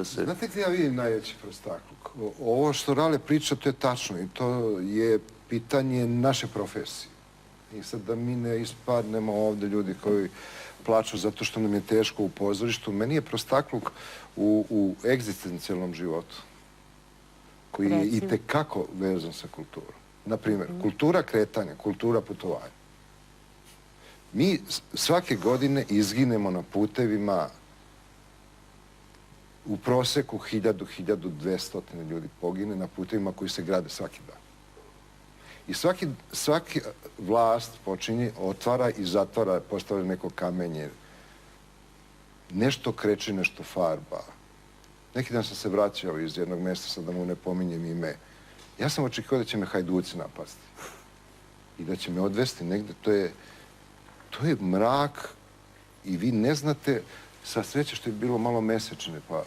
da se... Znate gdje ja vidim najveći prostakluk? Ovo što Rale priča, to je tačno i to je pitanje naše profesije. I sad da mi ne ispadnemo ovde ljudi koji plaču zato što nam je teško u pozorištu. Meni je prostakluk u egzistencijalnom životu, koji je i tekako vezan sa kulturom. Naprimjer, kultura kretanja, kultura putovanja. Mi svake godine izginemo na putevima u proseku 1000-1200 ljudi pogine na putevima koji se grade svaki dan. I svaki vlast počinje, otvara i zatvara, postavlja neko kamenje. Nešto kreće, nešto farba. Neki dan sam se vraćao iz jednog mjesta, sad da mu ne pominjem ime. Ja sam očekivao da će me hajduci napasti. I da će me odvesti negde. To je mrak i vi ne znate, sa sreće što je bilo malo mesečne, pa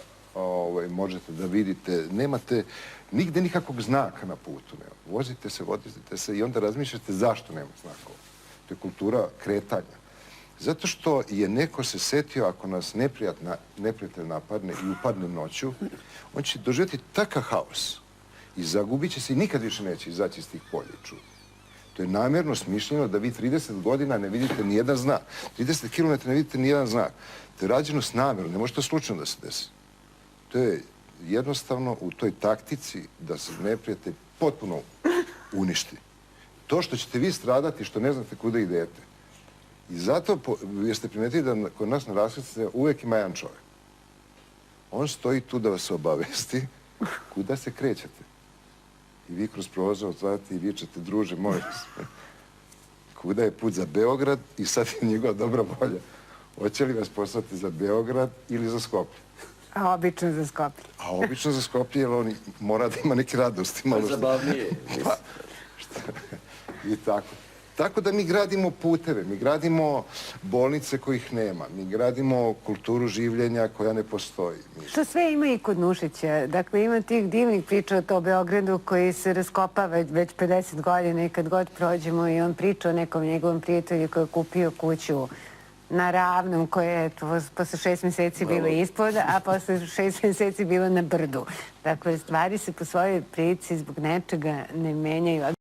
možete da vidite, nemate nigde nikakvog znaka na putu. Vozite se i onda razmišljate zašto nema znakova. To je kultura kretanja. Zato što je neko se setio, ako nas neprijatelj napadne i upadne noću, on će doživjeti takav haos i zagubit će se i nikad više neće izaći iz tih polja i čuva. To je namjerno smišljeno da vi 30 godina ne vidite nijedan znak. 30 km ne vidite nijedan znak. To je rađeno s namjerom, ne može to slučajno da se desi. To je jednostavno u toj taktici da se neprijatelj potpuno uništi. To što ćete vi stradati, što ne znate kuda idete. I zato jeste primetili da kod nas na raskrsnici uvijek ima jedan čovjek. On stoji tu da vas obavesti kuda se krećete. I vi kroz prozor otvarate i vičete, druže, molim vas, kuda je put za Beograd i sad je njegova dobra volja. Hoće li vas poslati za Beograd ili za Skoplje? A obično za Skoplje. A obično za Skoplje, jer on mora da ima neke radosti. Zabavnije. I tako. Tako da mi gradimo puteve, mi gradimo bolnice kojih nema, mi gradimo kulturu življenja koja ne postoji. Što sve ima i kod Nušića. Dakle, ima tih divnih priča o to Beogradu koji se raskopava već 50 godina i kad god prođemo i on priča o nekom njegovom prijatelju koji je kupio kuću na Ravnom, koja je posle 6 mjeseci bila ispod, a posle 6 mjeseci bila na brdu. Dakle, stvari se po svojoj prilici zbog nečega ne menjaju.